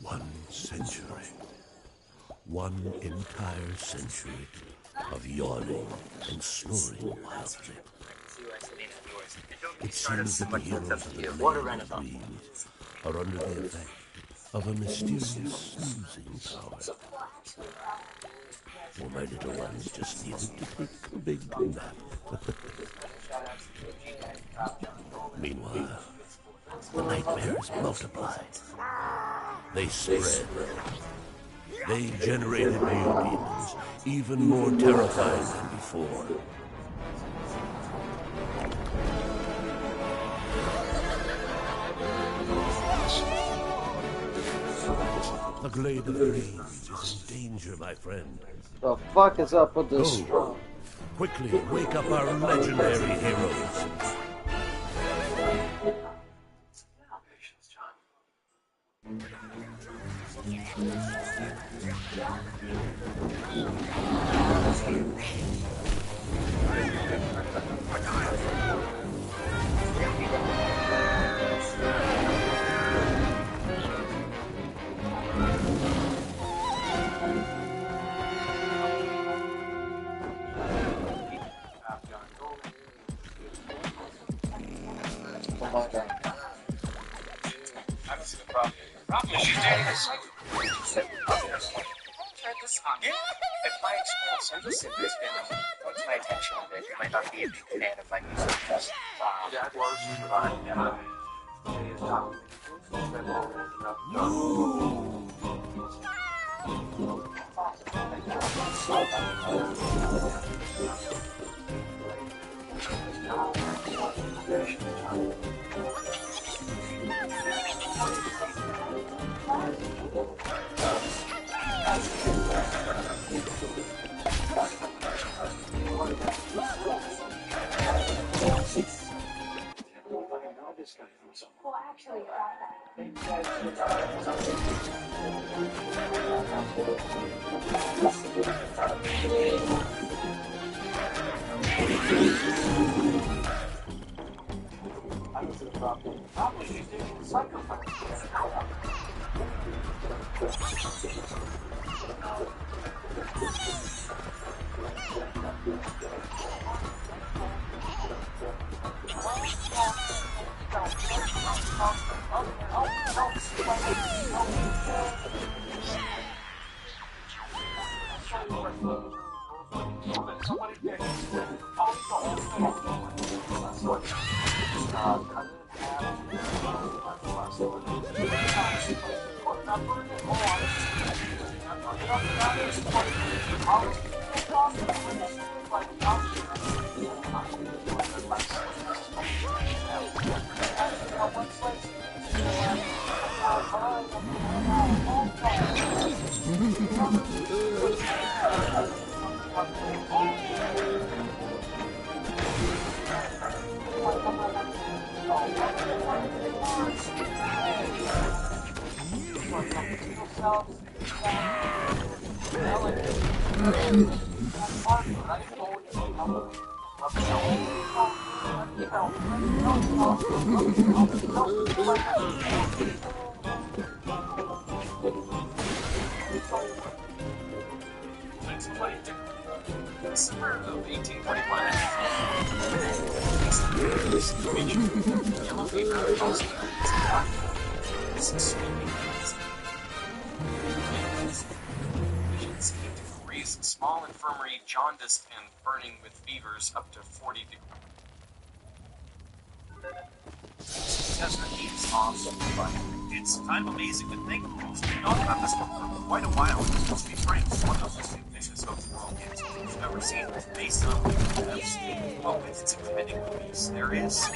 1 century. 1 entire century of yawning and snoring wildly. It seems that the heroes of the land of dreams are under the effect of a mysterious snoozing power. Well, my little ones just needed to take a big nap. Meanwhile, the nightmares multiplied. They spread. They generated new demons, even more terrifying than before. The Glade of Dreams is in danger, my friend. The fuck is up with this? Go. Quickly, wake up our legendary heroes. Problem is, you dated a psycho. Tried this on. If my experience service has been brought to my attention that you might not be a big fan of my music. That was Well, actually, Summer of 1841. Yellow fever also is extremely visions 8 degrees, small infirmary, jaundiced and burning with fevers up to 40 degrees. Desert heat's awesome, but it's kind of amazing to think we've known about this one for quite a while. Let's be frank, it's one of the most ambitious overworld games we've ever seen. Based on with its impending release, there is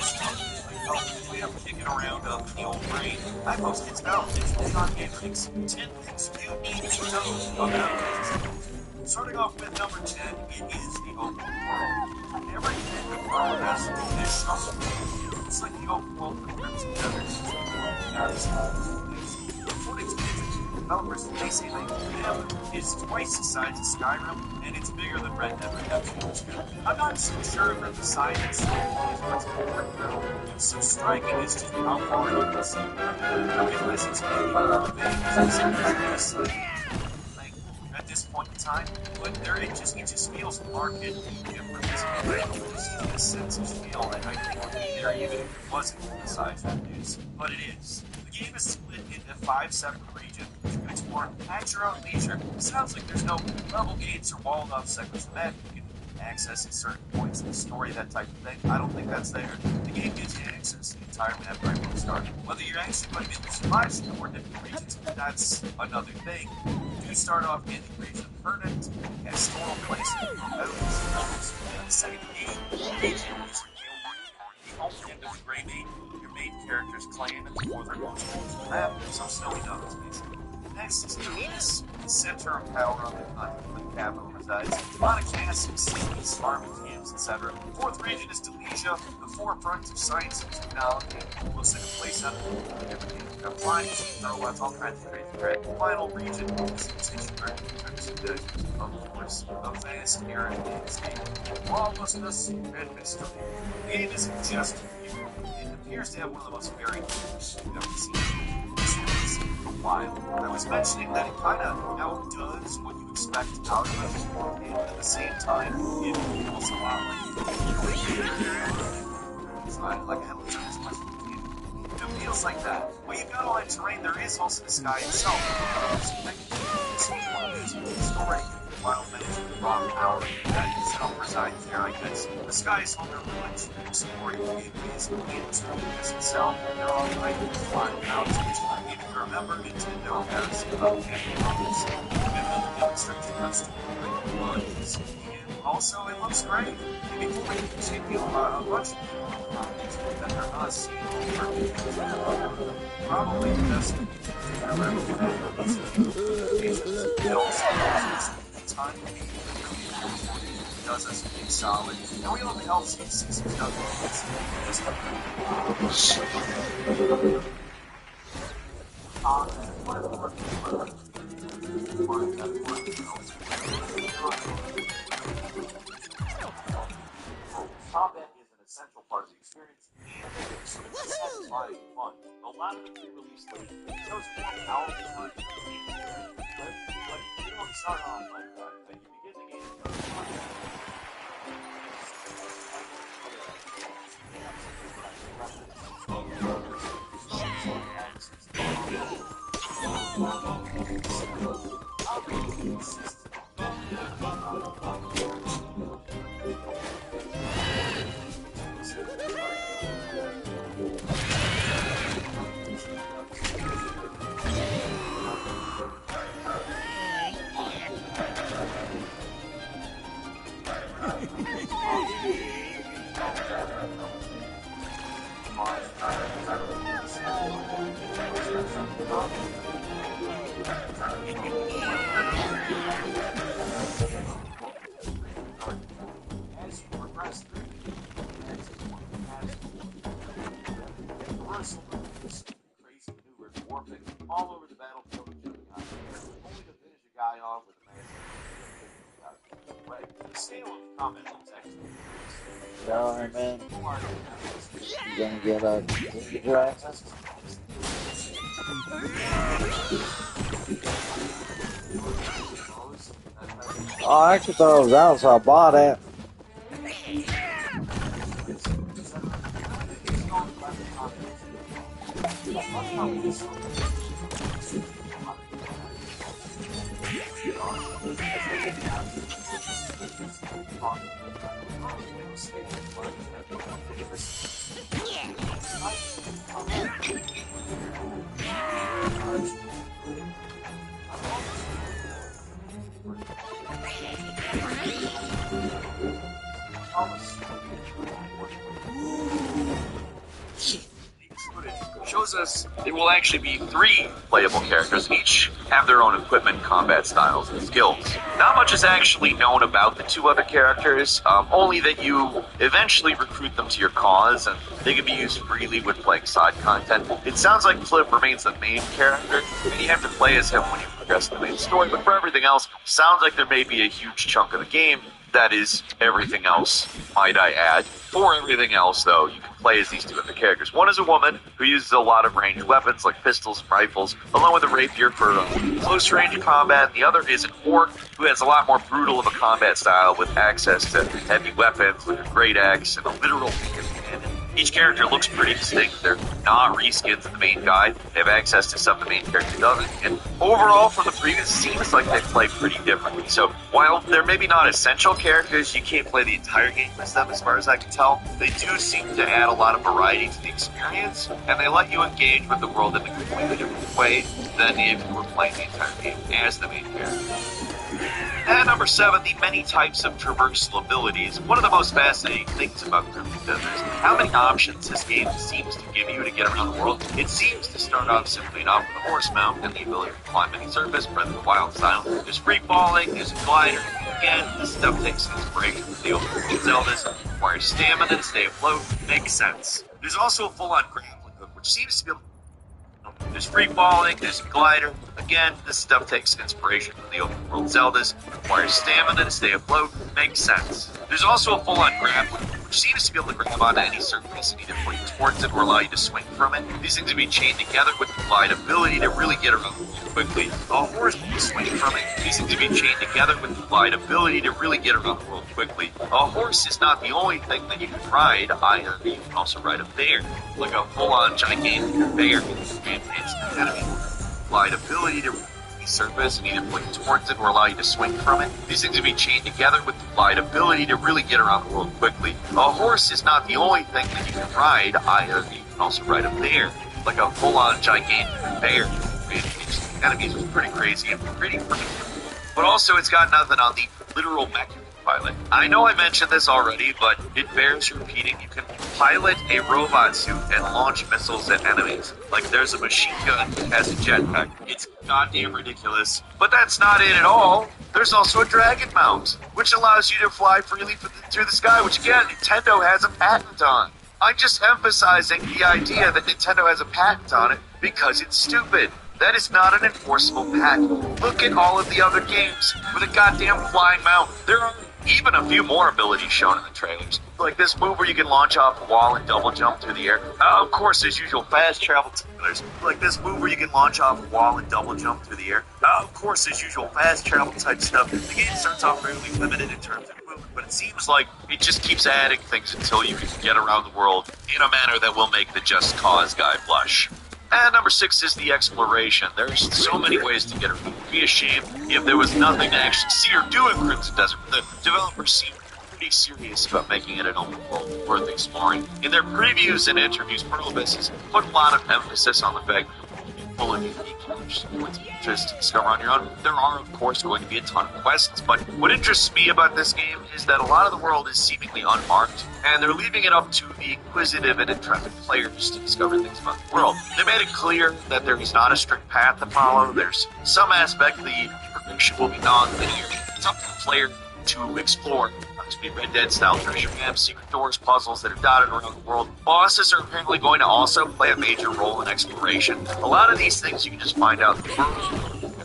we have kicking around up in the old brain. I post its out. It's not matrix. 10 things you need to know about it. Starting off with number 10, it is the open world. Everything in the world has this something. It's like the open world with rips and feathers. According to developers, they say the map is twice the size of Skyrim, and it's bigger than Red Dead Redemption 2. I'm not so sure that the size of Skyrim is what's important, though. What's so striking is just how far you can see. I realize it's maybe a little bit like, at this point in time, but it just feels markedly different. Just this sense of feel that I think would be there even if it wasn't the size that it is. But it is. The game is split into 5 separate regions, which you can explore at your own leisure. It sounds like there's no level gates or walled off segments of the map you can access at certain points in the story, that type of thing. I don't think that's there. The game gives you access to the entire map right from the start. Whether you're actually going to be able to survive some of the more difficult regions, that's another thing. You do start off in the region of Permanent, Pastoral Place, the second region is the only end of the Grey Main, your main character's clan, the northernmost point of the map, some snowy mountains, basically. Next is Venus, the center of power on the continent where the capital resides. A lot of castles, cities, farming camps, etc. Fourth region is Delesia, the forefront of science and technology. Looks like a place out of everything. You've got flying machines, robots, all kinds of crazy crap. The final region is the Titular, of course, a vast arid landscape. Lawlessness and mystery. The game isn't just a game. It appears to have one of the most varied features you've ever seen. For a while. I was mentioning that it kind of outdoes what you expect out of it, and at the same time, it feels a lot like I haven't done as much as you can. It feels like that. When you've got all that terrain, there is also the sky itself. This is one of the story, while managing the raw power that itself resides there, I guess. The sky is home to much exploring gateways into this itself. They're all like flying out, which if you remember, Nintendo has a demonstration customer was. And also, it looks great. And before we continue, a bunch of people that are not seen over probably the best time does us a big solid. And we only help see some stuff. Combat is an essential part of the experience, and it's satisfying and fun. A lot of the pre-release late shows more powerful fun. But you don't start off like that. Like you begin the game. As you progress through the next one has reversal moves, crazy maneuvers, warping all over the battlefield and jumping out only to finish a guy off with a massive way. The scale of combat looks excellent. Yeah, man. You gonna get a draft? Oh, I actually thought it was out, so I bought it. shows us there will actually be 3 playable characters, each have their own equipment, combat styles, and skills. Not much is actually known about the 2 other characters, only that you eventually recruit them to your cause, and they can be used freely with playing side content. It sounds like Flip remains the main character, and you have to play as him when you progress the main story, but for everything else, sounds like there may be a huge chunk of the game that is everything else, might I add. For everything else, though, you can play as these 2 other characters. One is a woman who uses a lot of ranged weapons like pistols and rifles, along with a rapier for close-range combat. The other is an orc who has a lot more brutal of a combat style with access to heavy weapons like a great axe and a literal cannon. Each character looks pretty distinct. They're not reskins of the main guy. They have access to stuff the main character doesn't. And overall, from the previews, it seems like they play pretty differently. So while they're maybe not essential characters, you can't play the entire game as them as far as I can tell. They do seem to add a lot of variety to the experience, and they let you engage with the world in a completely different way than if you were playing the entire game as the main character. And number 7, the many types of traversal abilities. One of the most fascinating things about Cryptic Desert is how many options this game seems to give you to get around the world. It seems to start off simply enough with a horse mount and the ability to climb any surface, Breath of the Wild style. There's free falling, there's a glider. Again, this stuff takes inspiration from the open world Zeldas, requires stamina to stay afloat, makes sense. There's also a full-on grappling hook, which seems to be able to there's free falling, there's a glider. Again, this stuff takes inspiration from the open world Zeldas, requires stamina to stay afloat, makes sense. There's also a full-on grappling, which seems to be able to grab onto any surface and either point towards it or allow you to swing from it. These things can be chained together with the glide ability to really get around the world quickly. A horse can swing from it. These things can be chained together with the glide ability to really get around the world quickly. A horse is not the only thing that you can ride either. You can also ride a bear, like a full-on gigantic bear. It's enemy glide ability to surface and either point towards it or allow you to swing from it. These things can be chained together with the glide ability to really get around the world quickly. A horse is not the only thing that you can ride either. You can also ride a bear, like a full-on gigantic bear. Enemies was pretty crazy and pretty but also it's got nothing on the literal mech pilot. I know I mentioned this already, but it bears repeating. You can pilot a robot suit and launch missiles at enemies. Like there's a machine gun that has a jetpack. It's goddamn ridiculous. But that's not it at all. There's also a dragon mount, which allows you to fly freely through the sky, which again, Nintendo has a patent on. I'm just emphasizing the idea that Nintendo has a patent on it because it's stupid. That is not an enforceable patent. Look at all of the other games with a goddamn flying mount. There are even a few more abilities shown in the trailers. Like this move where you can launch off a wall and double jump through the air. Of course, as usual, fast travel trailers. Like this move where you can launch off a wall and double jump through the air. Of course, as usual, fast travel type stuff. The game starts off fairly limited in terms of movement, but it seems like it just keeps adding things until you can get around the world in a manner that will make the Just Cause guy blush. And number 6 is the exploration. There's so many ways to get around. It would be a shame if there was nothing to actually see or do in Crimson Desert. The developers seem pretty serious about making it an open world worth exploring. In their previews and interviews, Perlebus has put a lot of emphasis on the fact that it's full of unique points of interest to discover on your own. There are, of course, going to be a ton of quests, but what interests me about this game is that a lot of the world is seemingly unmarked, and they're leaving it up to the inquisitive and intrepid players to discover things about the world. They made it clear that there is not a strict path to follow. There's some aspect the progression will be non-linear. It's up to the player to explore. To be Red Dead style treasure maps, secret doors, puzzles that are dotted around the world. Bosses are apparently going to also play a major role in exploration. A lot of these things you can just find out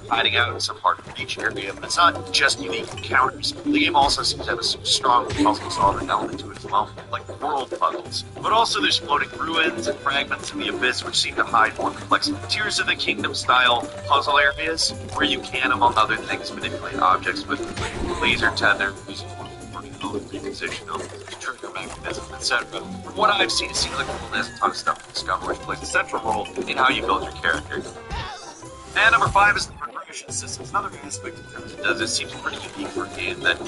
hiding out in some hard to reach area, but it's not just unique encounters. The game also seems to have a strong puzzle solving element to it as well, like world puzzles. But also there's floating ruins and fragments of the abyss which seem to hide more complex Tears of the Kingdom style puzzle areas where you can, among other things, manipulate objects with laser tether, reposition them, trigger mechanisms, etc. From what I've seen, it seems like the world has a ton of stuff to discover, which plays a central role in how you build your character. And number 5 is the progression system. Another aspect in terms of does it seems pretty unique for a game that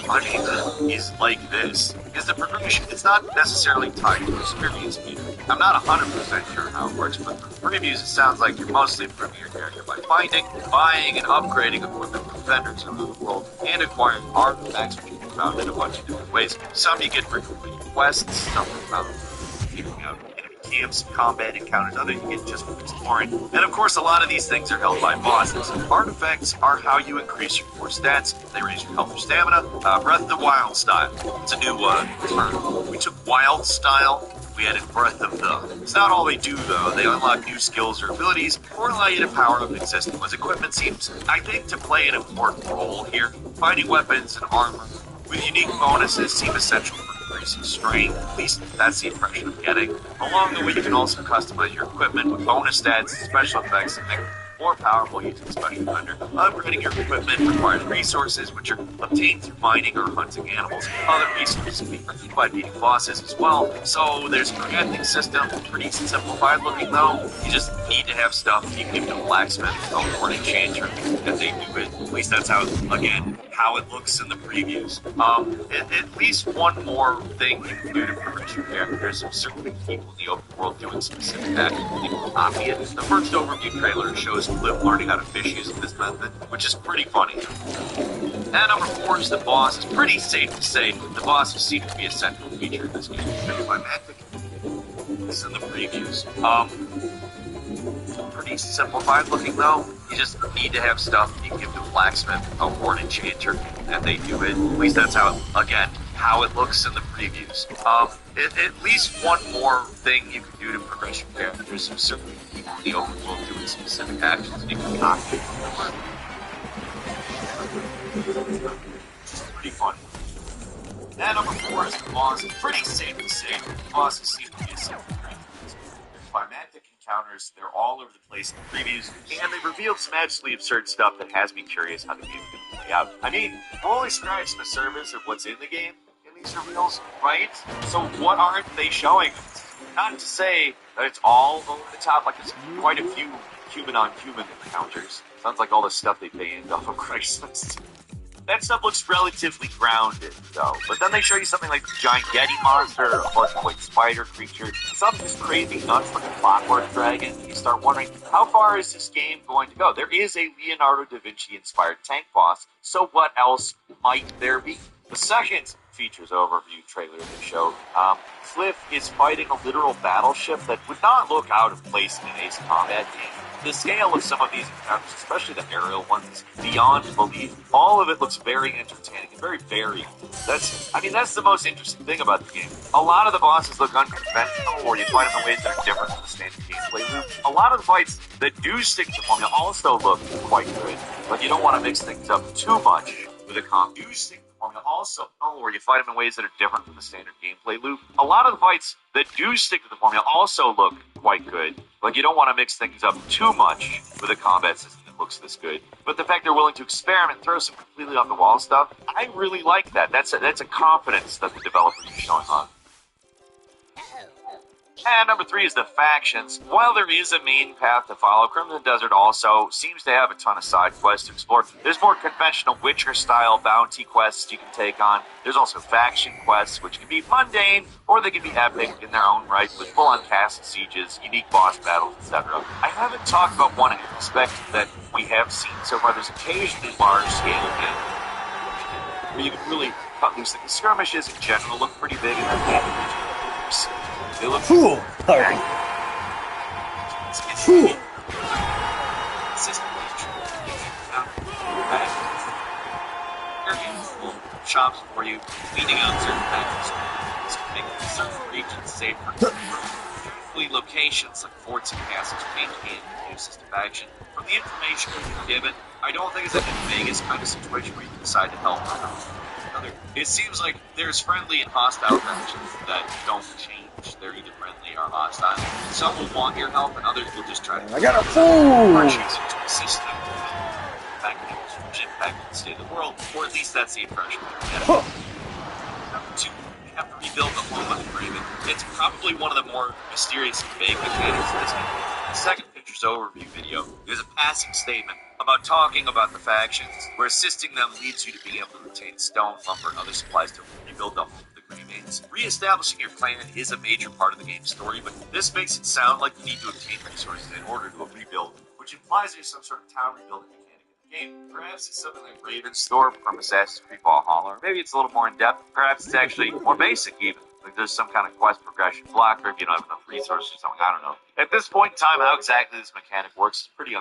is like this. Is the progression, it's not necessarily tied to experience meter. I'm not 100% sure how it works, but from previews it sounds like you're mostly improving your character by finding, buying, and upgrading equipment from vendors around the world, and acquiring artifacts which you can found in a bunch of different ways. Some you get for completing quests, some are found figuring out enemy camps, combat encounters, other you get just from exploring. And of course, a lot of these things are held by bosses. Artifacts are how you increase your core stats. They raise your health or stamina. Breath of the Wild style. It's a new term. We took Wild style. We added Breath of the. It's not all they do, though. They unlock new skills or abilities, or allow you to power up existing ones. Equipment seems, I think, to play an important role here. Finding weapons and armor with unique bonuses seem essential for increasing strength. At least that's the impression I'm getting. Along the way, you can also customize your equipment with bonus stats, special effects, and make it more powerful using special vendor. Upgrading your equipment requires resources, which are obtained through mining or hunting animals. Other resources can be earned by beating bosses as well. So there's a crafting system, pretty simplified looking though. You just need to have stuff. You can give it a blacksmith, or an enchanter, and they do it. At least that's how, again, how it looks in the previews. At least one more thing you can do to progress your characters. Certainly people in the open world doing specific actions. You can copy it. The first overview trailer shows Cliff learning how to fish using this method, which is pretty funny. And number 4 is the boss. It's pretty safe to say the bosses seem to be a central feature in this game. Climactic. This is in the previews. Pretty simplified looking though. You just need to have stuff you can give to a blacksmith or an enchanter, and they do it. At least that's how, again, how it looks in the previews. At least one more thing you can do to progress your characters. Certainly people in the open world doing specific actions you can copy. Pretty fun. And number 4 is the boss. It's pretty safe to say the bosses seem to be a simple climactic encounters. They're all over the place in the previews, and they've revealed some absolutely absurd stuff that has me curious how the game's going to play out. I mean, we're only scratching the surface of what's in the game in these reveals, right? So what aren't they showing us? Not to say that it's all over the top, like there's quite a few human-on-human encounters. Sounds like all the stuff they banned off of Craigslist. That stuff looks relatively grounded, though. But then they show you something like the giant Yeti monster, a bunch spider creature, some just crazy nuts like a clockwork dragon. You start wondering, how far is this game going to go? There is a Leonardo da Vinci-inspired tank boss, so what else might there be? The second features overview trailer they showed, Cliff is fighting a literal battleship that would not look out of place in an Ace Combat game. The scale of some of these encounters, especially the aerial ones, is beyond belief. All of it looks very entertaining and very varied. That's the most interesting thing about the game. A lot of the bosses look unconventional, or you fight them in ways that are different from the standard gameplay loop. A lot of the fights that do stick to the formula also look quite good, but you don't want to mix things up too much with a comp. Do stick to the formula also, or you fight them in ways that are different from the standard gameplay loop. A lot of the fights that do stick to the formula also look quite good, but you don't want to mix things up too much with a combat system that looks this good. But the fact they're willing to experiment, throw some completely off the wall stuff, I really like that. That's a confidence that the developers are showing on. And number 3 is the factions. While there is a main path to follow, Crimson Desert also seems to have a ton of side quests to explore. There's more conventional Witcher-style bounty quests you can take on. There's also faction quests, which can be mundane, or they can be epic in their own right, with full-on castle sieges, unique boss battles, etc. I haven't talked about one aspect that we have seen so far. There's occasionally large-scale events where you can really cut loose. Like the skirmishes in general look pretty big in that game. They look cool. Sorry. It's cool. Shops for you, weeding out certain factors, making certain regions safer. Truthfully, locations like forts and castles may be a new system of action. From the information we've been given, I don't think it's like a Vegas kind of situation where you can decide to help or not. It seems like there's friendly and hostile factions that don't change. They're either friendly or hostile. Some will want your help, and others will just try to. I got a fool! Or choose to assist them to impact the state of the world, or at least that's the impression they're getting. Number 2, you have to rebuild the home of the Raven. It's probably one of the more mysterious and vague mechanics of this game. The second picture's overview video is a passing statement about talking about the factions, where assisting them leads you to being able to obtain stone, lumber, and other supplies to rebuild the home of the Greymanes. Re-establishing your clan is a major part of the game's story, but this makes it sound like you need to obtain resources in order to rebuild, which implies there's some sort of town rebuilding mechanic in the game. Perhaps it's something like Raven's Store from Assassin's Creed Valhalla, or maybe it's a little more in-depth. Perhaps it's actually more basic, even. Like there's some kind of quest progression block, or if you don't have enough resources or something. I don't know. At this point in time, how exactly this mechanic works is pretty unclear.